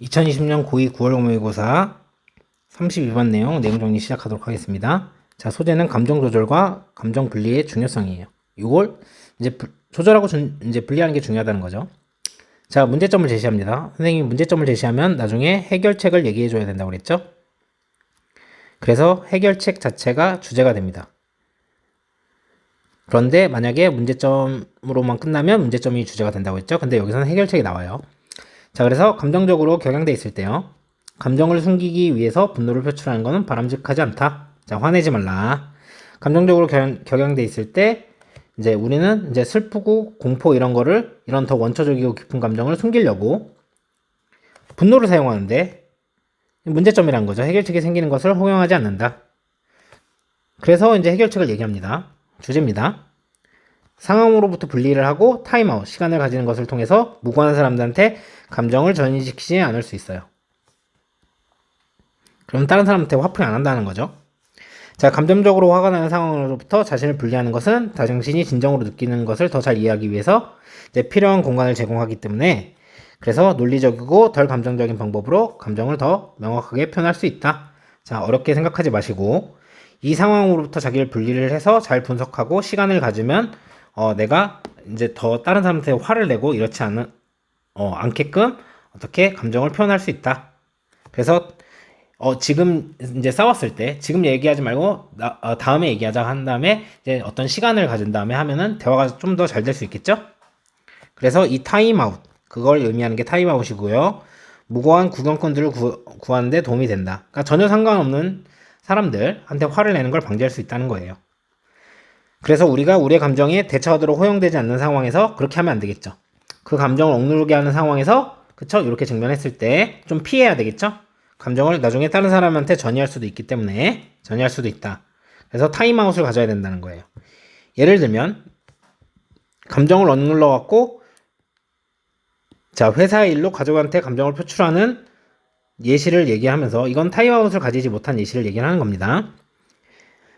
2020년 고2 9월 모의고사 32번 내용 정리 시작하도록 하겠습니다. 자, 소재는 감정 조절과 감정 분리의 중요성이에요. 이걸 이제 조절하고 이제 분리하는 게 중요하다는 거죠. 자, 문제점을 제시합니다. 선생님이 문제점을 제시하면 나중에 해결책을 얘기해 줘야 된다고 그랬죠? 그래서 해결책 자체가 주제가 됩니다. 그런데 만약에 문제점으로만 끝나면 문제점이 주제가 된다고 했죠? 근데 여기서는 해결책이 나와요. 자, 그래서 감정적으로 격양돼 있을 때요. 감정을 숨기기 위해서 분노를 표출하는 것은 바람직하지 않다. 자, 화내지 말라. 감정적으로 격양돼 있을 때 이제 우리는 이제 슬프고 공포 이런 거를 이런 더 원초적이고 깊은 감정을 숨기려고 분노를 사용하는데 문제점이란 거죠. 해결책이 생기는 것을 허용하지 않는다. 그래서 이제 해결책을 얘기합니다. 주제입니다. 상황으로부터 분리를 하고 타임아웃, 시간을 가지는 것을 통해서 무고한 사람들한테 감정을 전이시키지 않을 수 있어요. 그럼 다른 사람한테 화풀이 안 한다는 거죠. 자, 감정적으로 화가 나는 상황으로부터 자신을 분리하는 것은 자신이 진정으로 느끼는 것을 더 잘 이해하기 위해서 이제 필요한 공간을 제공하기 때문에 그래서 논리적이고 덜 감정적인 방법으로 감정을 더 명확하게 표현할 수 있다. 자, 어렵게 생각하지 마시고 이 상황으로부터 자기를 분리를 해서 잘 분석하고 시간을 가지면 내가 이제 더 다른 사람한테 화를 내고 이렇지 않게끔 어떻게 감정을 표현할 수 있다. 그래서 지금 이제 싸웠을 때 지금 얘기하지 말고 다음에 얘기하자 한 다음에 이제 어떤 시간을 가진 다음에 하면은 대화가 좀 더 잘 될 수 있겠죠? 그래서 이 타임아웃 그걸 의미하는 게 타임아웃이고요. 무고한 구경꾼들을 구하는 데 도움이 된다. 그러니까 전혀 상관없는 사람들한테 화를 내는 걸 방지할 수 있다는 거예요. 그래서 우리가 우리의 감정에 대처하도록 허용되지 않는 상황에서 그렇게 하면 안 되겠죠. 그 감정을 억누르게 하는 상황에서 그쵸? 이렇게 직면했을 때 좀 피해야 되겠죠? 감정을 나중에 다른 사람한테 전이할 수도 있기 때문에 전이할 수도 있다. 그래서 타임아웃을 가져야 된다는 거예요. 예를 들면 감정을 억눌러 갖고 자, 회사 일로 가족한테 감정을 표출하는 예시를 얘기하면서 이건 타임아웃을 가지지 못한 예시를 얘기하는 겁니다.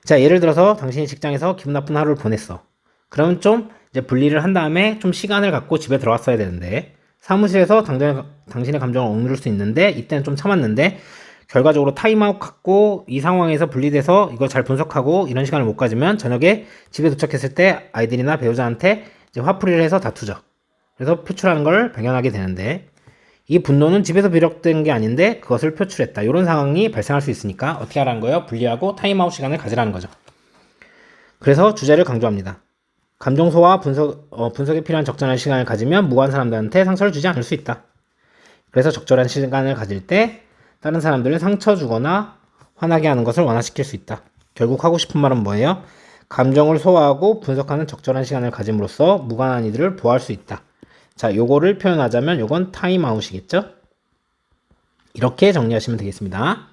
자, 예를 들어서 당신이 직장에서 기분 나쁜 하루를 보냈어. 그러면 좀 이제 분리를 한 다음에 좀 시간을 갖고 집에 들어왔어야 되는데 사무실에서 당신의 감정을 억누를 수 있는데 이때는 좀 참았는데 결과적으로 타임아웃 갖고 이 상황에서 분리돼서 이걸 잘 분석하고 이런 시간을 못 가지면 저녁에 집에 도착했을 때 아이들이나 배우자한테 이제 화풀이를 해서 다투죠. 그래서 표출하는 걸 발견하게 되는데 이 분노는 집에서 비롯된 게 아닌데 그것을 표출했다. 이런 상황이 발생할 수 있으니까 어떻게 하라는 거예요? 분리하고 타임아웃 시간을 가지라는 거죠. 그래서 주제를 강조합니다. 감정 소화, 분석에 필요한 적절한 시간을 가지면 무고한 사람들한테 상처를 주지 않을 수 있다. 그래서 적절한 시간을 가질 때 다른 사람들을 상처 주거나 화나게 하는 것을 완화시킬 수 있다. 결국 하고 싶은 말은 뭐예요? 감정을 소화하고 분석하는 적절한 시간을 가짐으로써 무관한 이들을 보호할 수 있다. 자, 요거를 표현하자면 요건 타임아웃이겠죠? 이렇게 정리하시면 되겠습니다.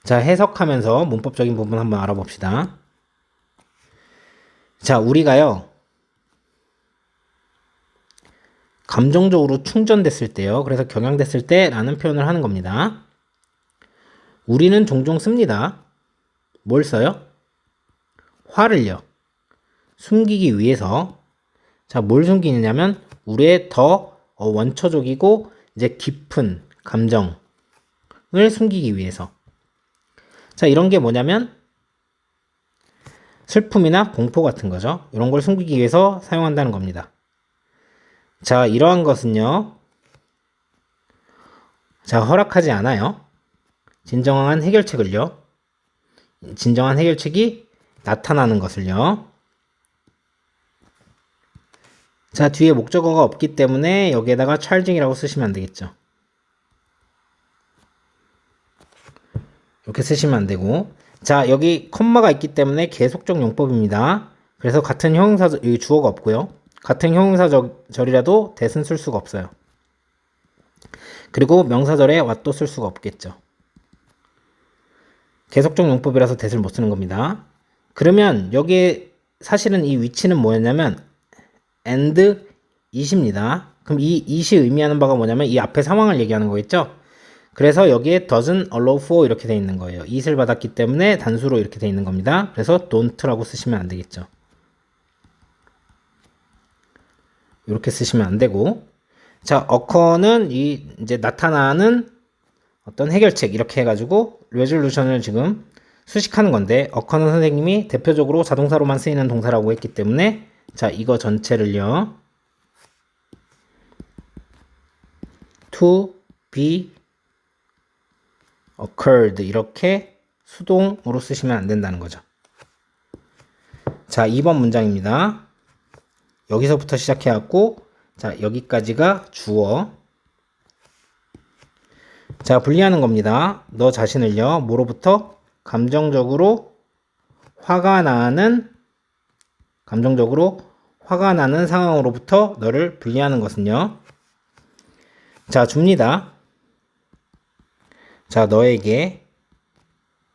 자, 해석하면서 문법적인 부분 한번 알아봅시다. 자, 우리가요 감정적으로 충전됐을 때요, 그래서 경향됐을 때 라는 표현을 하는 겁니다. 우리는 종종 씁니다. 뭘 써요? 화를요 숨기기 위해서. 자, 뭘 숨기느냐면 우리의 더 원초적이고 이제 깊은 감정을 숨기기 위해서. 자, 이런 게 뭐냐면 슬픔이나 공포 같은 거죠. 이런 걸 숨기기 위해서 사용한다는 겁니다. 자, 이러한 것은요 자, 허락하지 않아요. 진정한 해결책이 나타나는 것을요. 자, 뒤에 목적어가 없기 때문에 여기에다가 찰징이라고 쓰시면 안 되겠죠. 이렇게 쓰시면 안 되고, 자, 여기 컴마가 있기 때문에 계속적 용법입니다. 그래서 같은 형용사절, 여기 주어가 없고요. 같은 형용사절이라도 that은 쓸 수가 없어요. 그리고 명사절에 what도 쓸 수가 없겠죠. 계속적 용법이라서 that을 못 쓰는 겁니다. 그러면 여기에 사실은 이 위치는 뭐였냐면 and it입니다. 그럼 이 it이 의미하는 바가 뭐냐면 이 앞에 상황을 얘기하는 거겠죠. 그래서 여기에 doesn't allow for 이렇게 돼 있는 거예요. it을 받았기 때문에 단수로 이렇게 돼 있는 겁니다. 그래서 don't라고 쓰시면 안 되겠죠. 이렇게 쓰시면 안 되고, 자, occur는 이제 나타나는 어떤 해결책 이렇게 해가지고 resolution을 지금 수식하는 건데 occur는 선생님이 대표적으로 자동사로만 쓰이는 동사라고 했기 때문에 자, 이거 전체를요. to be occurred 이렇게 수동으로 쓰시면 안 된다는 거죠. 자, 2번 문장입니다. 여기서부터 시작해갖고 자, 여기까지가 주어. 자, 분리하는 겁니다. 너 자신을요, 뭐로부터? 감정적으로 화가 나는 상황으로부터 너를 분리하는 것은요. 자, 줍니다. 자, 너에게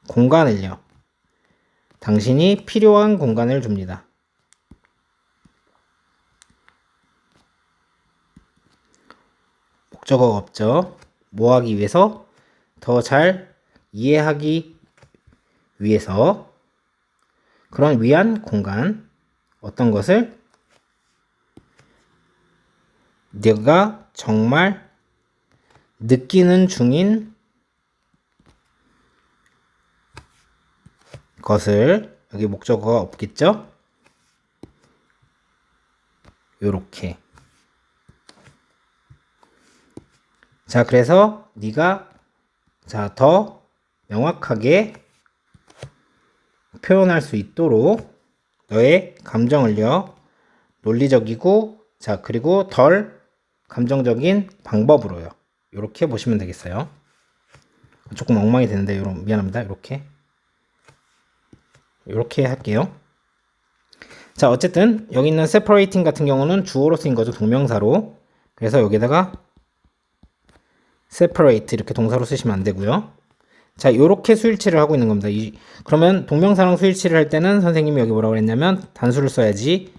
공간을요. 당신이 필요한 공간을 줍니다. 목적어가 없죠. 뭐 하기 위해서? 더 잘 이해하기 위해서 그런 위한 공간. 어떤 것을? 네가 정말 느끼는 중인 것을. 여기 목적어가 없겠죠? 요렇게. 자, 그래서 네가 자, 더 명확하게 표현할 수 있도록 너의 감정을요, 논리적이고 자, 그리고 덜 감정적인 방법으로요. 이렇게 보시면 되겠어요. 조금 엉망이 되는데 미안합니다. 이렇게 할게요. 자, 어쨌든 여기 있는 separating 같은 경우는 주어로 쓰인 거죠. 동명사로. 그래서 여기다가 separate 이렇게 동사로 쓰시면 안 되고요. 자, 이렇게 수일치를 하고 있는 겁니다. 그러면 동명사랑 수일치를 할 때는 선생님이 여기 뭐라고 했냐면 단수를 써야지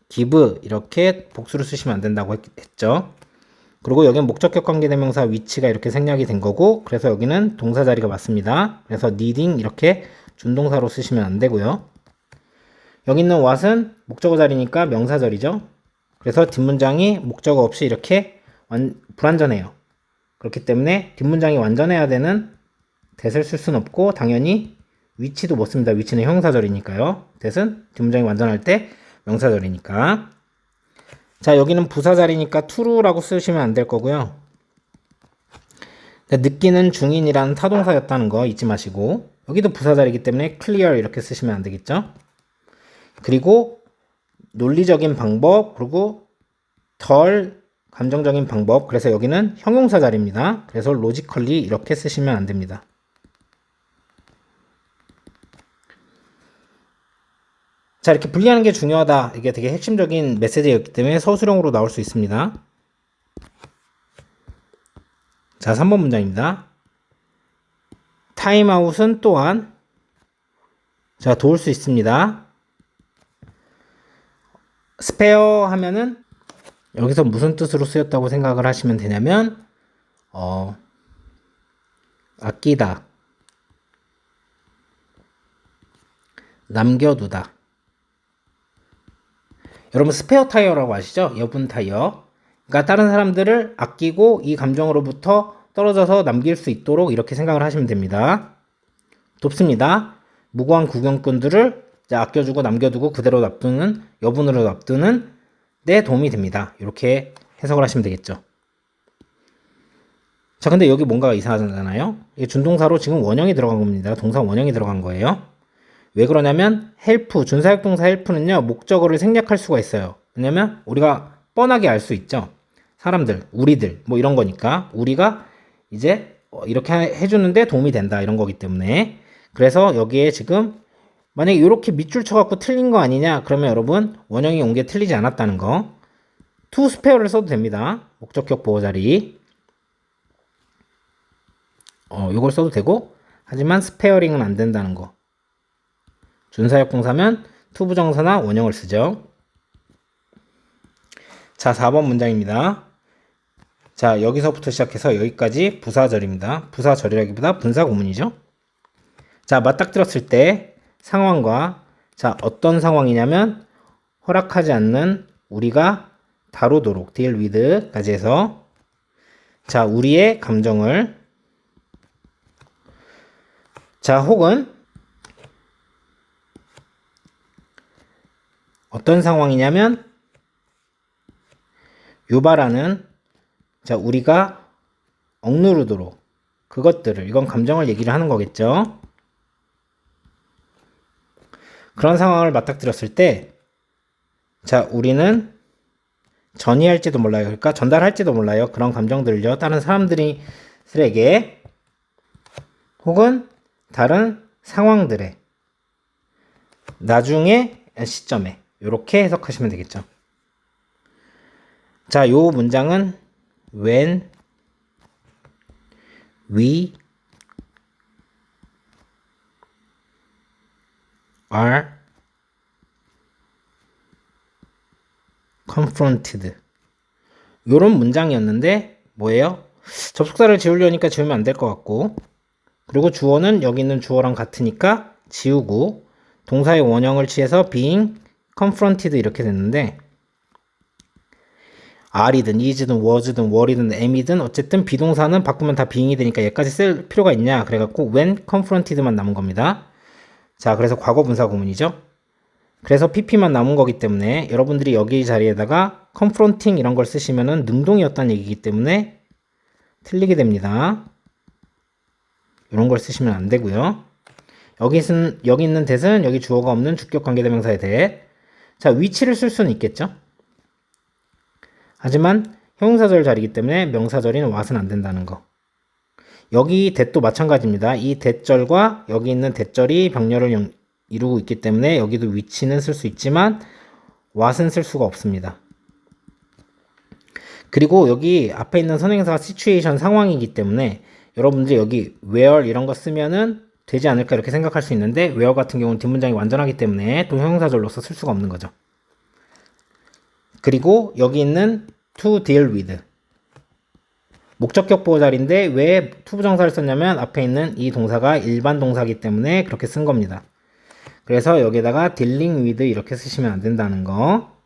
give 이렇게 복수를 쓰시면 안 된다고 했죠. 그리고 여기는 목적격 관계대명사 위치가 이렇게 생략이 된 거고, 그래서 여기는 동사 자리가 맞습니다. 그래서 needing 이렇게 준동사로 쓰시면 안 되고요. 여기 있는 what은 목적어 자리니까 명사절이죠. 그래서 뒷문장이 목적어 없이 이렇게 불완전해요. 그렇기 때문에 뒷문장이 완전해야 되는 that을 쓸 수는 없고, 당연히 위치도 못 씁니다. 위치는 형사절이니까요. that은 뒷문장이 완전할 때 명사절이니까. 자, 여기는 부사자리니까 to라고 쓰시면 안 될 거고요. 느끼는 중인이라는 타동사였다는 거 잊지 마시고, 여기도 부사자리이기 때문에 clear 이렇게 쓰시면 안 되겠죠. 그리고 논리적인 방법, 그리고 덜 감정적인 방법. 그래서 여기는 형용사 자리입니다. 그래서 logically 이렇게 쓰시면 안 됩니다. 자, 이렇게 분리하는 게 중요하다. 이게 되게 핵심적인 메시지였기 때문에 서술형으로 나올 수 있습니다. 자, 3번 문장입니다. 타임아웃은 또한 자, 도울 수 있습니다. 스페어 하면은 여기서 무슨 뜻으로 쓰였다고 생각을 하시면 되냐면 아끼다, 남겨두다. 여러분 스페어 타이어라고 아시죠? 여분 타이어. 그러니까 다른 사람들을 아끼고 이 감정으로부터 떨어져서 남길 수 있도록 이렇게 생각을 하시면 됩니다. 돕습니다. 무고한 구경꾼들을 아껴주고 남겨두고 그대로 놔두는, 여분으로 놔두는 데 도움이 됩니다. 이렇게 해석을 하시면 되겠죠. 자, 근데 여기 뭔가가 이상하잖아요. 이게 준동사로 지금 원형이 들어간 겁니다. 동사 원형이 들어간 거예요. 왜 그러냐면 help, 준사역동사 help는요, 목적어를 생략할 수가 있어요. 왜냐면 우리가 뻔하게 알 수 있죠. 사람들, 우리들, 뭐 이런 거니까 우리가 이제 이렇게 해주는데 도움이 된다 이런 거기 때문에. 그래서 여기에 지금 만약에 이렇게 밑줄 쳐갖고 틀린 거 아니냐 그러면 여러분 원형이 온 게 틀리지 않았다는 거. to spare를 써도 됩니다. 목적격 보호 자리. 요걸 써도 되고, 하지만 sparing은 안 된다는 거. 준사역동사면 to 부정사나 원형을 쓰죠. 자, 4번 문장입니다. 자, 여기서부터 시작해서 여기까지 부사절입니다. 부사절이라기보다 분사구문이죠. 자, 맞닥뜨렸을 때 상황과, 자, 어떤 상황이냐면 허락하지 않는 우리가 다루도록 deal with까지 해서 자, 우리의 감정을 자, 혹은 어떤 상황이냐면 유발하는 자, 우리가 억누르도록 그것들을 이건 감정을 얘기를 하는 거겠죠. 그런 상황을 맞닥뜨렸을 때 자, 우리는 전이할지도 몰라요. 그러니까 전달할지도 몰라요. 그런 감정들을요. 다른 사람들에게 혹은 다른 상황들에 나중에 시점에 이렇게 해석하시면 되겠죠. 자, 요 문장은 when we are confronted 요런 문장이었는데 뭐예요? 접속사를 지우려니까 지우면 안 될 것 같고 그리고 주어는 여기 있는 주어랑 같으니까 지우고 동사의 원형을 취해서 being confronted 이렇게 됐는데 are이든 is든 was든 were이든 am이든 어쨌든 비동사는 바꾸면 다 being이 되니까 얘까지 쓸 필요가 있냐 그래갖고 when confronted만 남은 겁니다. 자, 그래서 과거 분사 구문이죠. 그래서 pp만 남은 거기 때문에 여러분들이 여기 자리에다가 confronting 이런 걸 쓰시면은 능동이었다는 얘기이기 때문에 틀리게 됩니다. 이런 걸 쓰시면 안 되고요. 여기 있는 that은 여기 주어가 없는 주격 관계대명사의 that. 자, 위치를 쓸 수는 있겠죠. 하지만 형용사절 자리이기 때문에 명사절인 what은 안 된다는 거. 여기 that도 마찬가지입니다. 이 that절과 여기 있는 that절이 병렬을 이루고 있기 때문에 여기도 위치는 쓸 수 있지만 what은 쓸 수가 없습니다. 그리고 여기 앞에 있는 선행사가 situation 상황이기 때문에 여러분들이 여기 where 이런 거 쓰면은 되지 않을까 이렇게 생각할 수 있는데 where 같은 경우는 뒷문장이 완전하기 때문에 또 형용사절로서 쓸 수가 없는 거죠. 그리고 여기 있는 to deal with 목적격 보호 자리인데 왜 투부정사를 썼냐면 앞에 있는 이 동사가 일반 동사이기 때문에 그렇게 쓴 겁니다. 그래서 여기다가 dealing with 이렇게 쓰시면 안 된다는 거.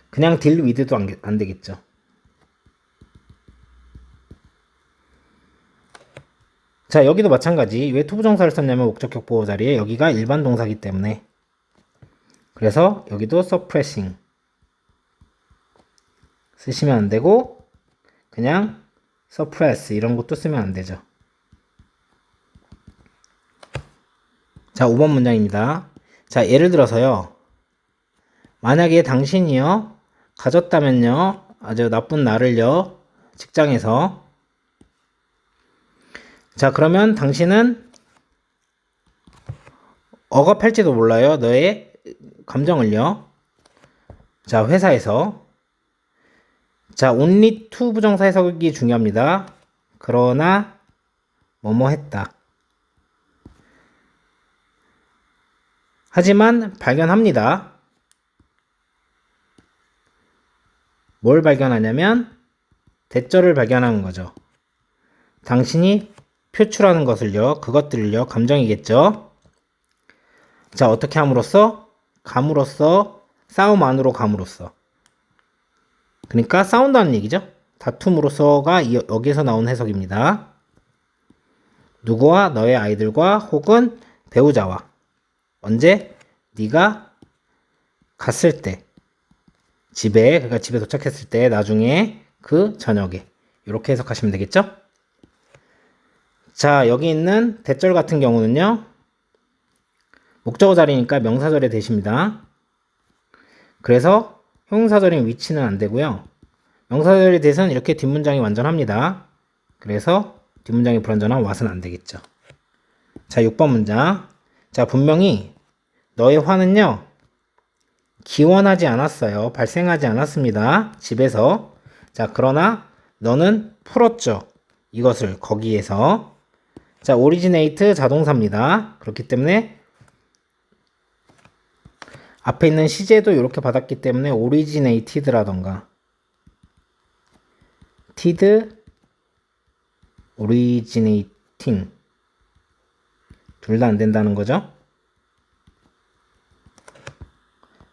그냥 deal with도 안 되겠죠. 자, 여기도 마찬가지. 왜 투부정사를 썼냐면 목적격 보호 자리에 여기가 일반 동사이기 때문에 그래서 여기도 suppressing 쓰시면 안 되고 그냥 suppress 이런 것도 쓰면 안 되죠. 자, 5번 문장입니다. 자, 예를 들어서요. 만약에 당신이요. 가졌다면요. 아주 나쁜 나를요. 직장에서 자, 그러면 당신은 억압할지도 몰라요. 너의 감정을요. 자, 회사에서 자, only to 부정사 해석이 중요합니다. 그러나 뭐뭐 했다. 하지만 발견합니다. 뭘 발견하냐면 대절을 발견하는 거죠. 당신이 표출하는 것을요. 그것들을요. 감정이겠죠. 자, 어떻게 함으로써? 감으로써 싸움 안으로 감으로써. 그러니까 싸운다는 얘기죠. 다툼으로써가 여기서 나온 해석입니다. 누구와 너의 아이들과 혹은 배우자와 언제? 네가 갔을 때 집에 그러니까 집에 도착했을 때 나중에 그 저녁에 이렇게 해석하시면 되겠죠? 자, 여기 있는 대절 같은 경우는요. 목적어 자리니까 명사절의 대시입니다. 그래서 형용사절인 위치는 안 되고요. 명사절의 대는 이렇게 뒷문장이 완전합니다. 그래서 뒷문장이 불완전한 what은 안 되겠죠. 자, 6번 문장. 자, 분명히 너의 화는요. 기원하지 않았어요. 발생하지 않았습니다. 집에서. 자, 그러나 너는 풀었죠. 이것을 거기에서. 자, originate 자동사입니다. 그렇기 때문에 앞에 있는 시제도 이렇게 받았기 때문에 originated라던가 tid, originating 둘 다 안 된다는 거죠.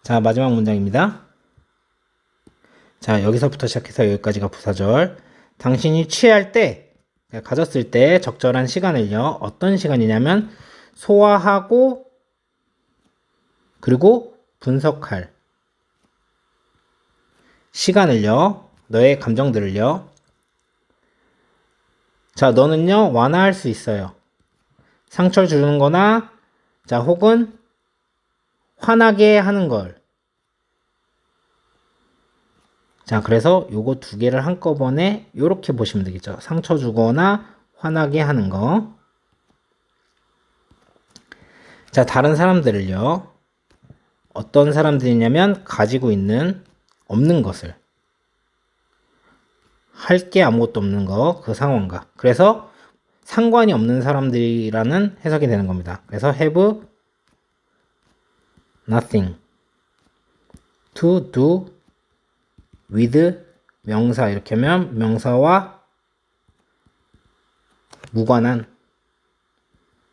자, 마지막 문장입니다. 자, 여기서부터 시작해서 여기까지가 부사절. 당신이 취할 때, 가졌을 때 적절한 시간을요. 어떤 시간이냐면 소화하고 그리고 분석할 시간을요. 너의 감정들을요. 자, 너는요. 완화할 수 있어요. 상처를 주는 거나 자, 혹은 화나게 하는 걸. 자, 그래서 요거 두 개를 한꺼번에 요렇게 보시면 되겠죠. 상처 주거나 화나게 하는 거. 자, 다른 사람들을요. 어떤 사람들이냐면 가지고 있는 없는 것을. 할 게 아무것도 없는 거, 그 상황과. 그래서 상관이 없는 사람들이라는 해석이 되는 겁니다. 그래서 have nothing to do with 명사 이렇게 하면 명사와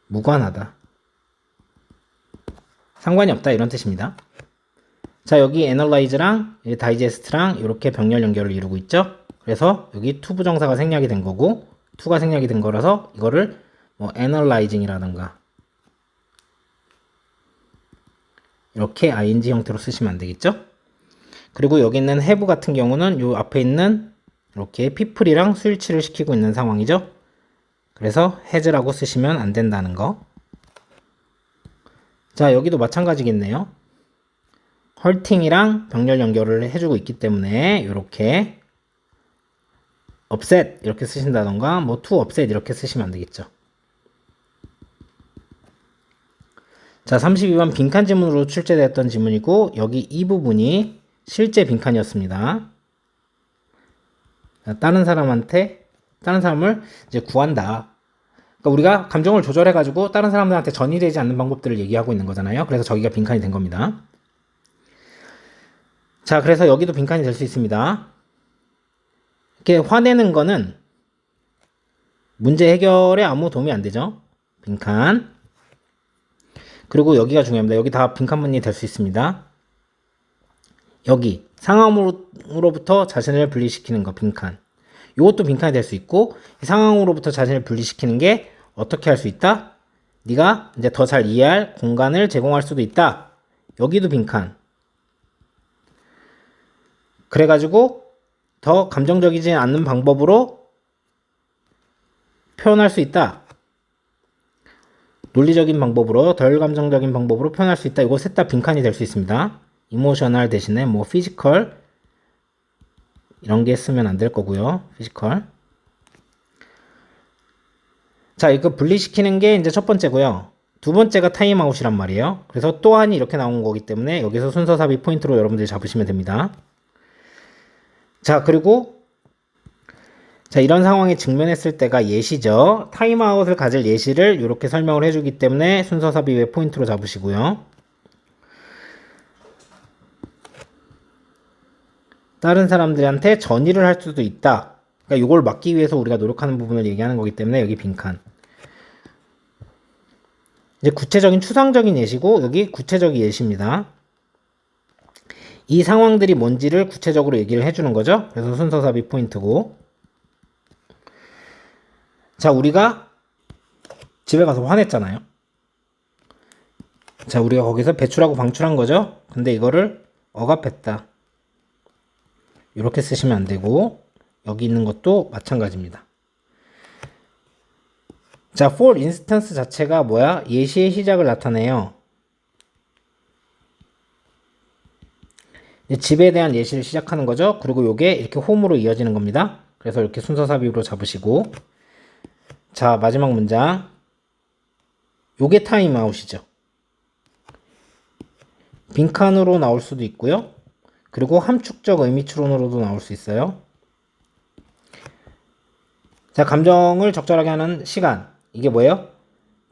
무관하다. 상관이 없다 이런 뜻입니다. 자, 여기 analyze랑 digest랑 이렇게 병렬 연결을 이루고 있죠. 그래서 여기 to 부정사가 생략이 된 거고 to가 생략이 된 거라서 이거를 뭐 analyzing이라든가 이렇게 ing 형태로 쓰시면 안 되겠죠. 그리고 여기 있는 have 같은 경우는 요 앞에 있는 이렇게 people이랑 수일치를 시키고 있는 상황이죠. 그래서 has라고 쓰시면 안 된다는 거. 자, 여기도 마찬가지겠네요. hurting이랑 병렬 연결을 해주고 있기 때문에 이렇게 upset 이렇게 쓰신다던가 뭐 to upset 이렇게 쓰시면 안 되겠죠. 자, 32번 빈칸 지문으로 출제되었던 지문이고 여기 이 부분이 실제 빈칸이었습니다. 자, 다른 사람을 이제 구한다. 그러니까 우리가 감정을 조절해가지고 다른 사람들한테 전이되지 않는 방법들을 얘기하고 있는 거잖아요. 그래서 저기가 빈칸이 된 겁니다. 자, 그래서 여기도 빈칸이 될 수 있습니다. 이렇게 화내는 거는 문제 해결에 아무 도움이 안 되죠. 빈칸. 그리고 여기가 중요합니다. 여기 다 빈칸문이 될 수 있습니다. 여기 상황으로부터 자신을 분리시키는 거 빈칸. 이것도 빈칸이 될 수 있고 이 상황으로부터 자신을 분리시키는 게 어떻게 할 수 있다? 네가 이제 더 잘 이해할 공간을 제공할 수도 있다. 여기도 빈칸. 그래가지고 더 감정적이지 않는 방법으로 표현할 수 있다. 논리적인 방법으로 덜 감정적인 방법으로 표현할 수 있다. 이거 셋 다 빈칸이 될 수 있습니다. 이모셔널 대신에 뭐 피지컬 이런 게 쓰면 안 될 거고요. 피지컬. 자, 이거 분리시키는 게 이제 첫 번째고요. 두 번째가 타임아웃이란 말이에요. 그래서 또한이 이렇게 나온 거기 때문에 여기서 순서 삽입 포인트로 여러분들이 잡으시면 됩니다. 자, 그리고 자, 이런 상황에 직면했을 때가 예시죠. 타임아웃을 가질 예시를 이렇게 설명을 해주기 때문에 순서 삽입의 포인트로 잡으시고요. 다른 사람들한테 전의를 할 수도 있다. 그러니까 이걸 막기 위해서 우리가 노력하는 부분을 얘기하는 거기 때문에 여기 빈칸. 이제 구체적인 추상적인 예시고 여기 구체적인 예시입니다. 이 상황들이 뭔지를 구체적으로 얘기를 해주는 거죠. 그래서 순서 삽입 포인트고. 자, 우리가 집에 가서 화냈잖아요. 자, 우리가 거기서 배출하고 방출한 거죠. 근데 이거를 억압했다. 이렇게 쓰시면 안 되고 여기 있는 것도 마찬가지입니다. 자, for instance 자체가 뭐야? 예시의 시작을 나타내요. 집에 대한 예시를 시작하는 거죠. 그리고 요게 이렇게 홈으로 이어지는 겁니다. 그래서 이렇게 순서 삽입으로 잡으시고 자, 마지막 문장 요게 타임아웃이죠. 빈칸으로 나올 수도 있고요. 그리고 함축적 의미 추론으로도 나올 수 있어요. 자, 감정을 적절하게 하는 시간. 이게 뭐예요?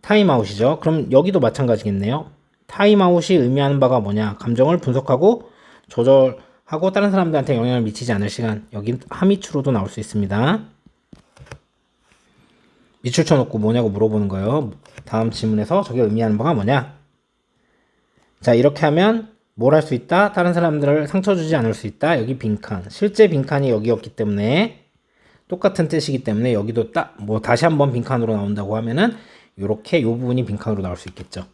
타임아웃이죠. 그럼 여기도 마찬가지겠네요. 타임아웃이 의미하는 바가 뭐냐? 감정을 분석하고 조절하고 다른 사람들한테 영향을 미치지 않을 시간. 여기 함의추로도 나올 수 있습니다. 밑줄 쳐놓고 뭐냐고 물어보는 거예요. 다음 질문에서 저게 의미하는 바가 뭐냐? 자, 이렇게 하면 뭘 할 수 있다? 다른 사람들을 상처 주지 않을 수 있다. 여기 빈칸. 실제 빈칸이 여기였기 때문에 똑같은 뜻이기 때문에 여기도 딱 뭐 다시 한번 빈칸으로 나온다고 하면은 요렇게 요 부분이 빈칸으로 나올 수 있겠죠.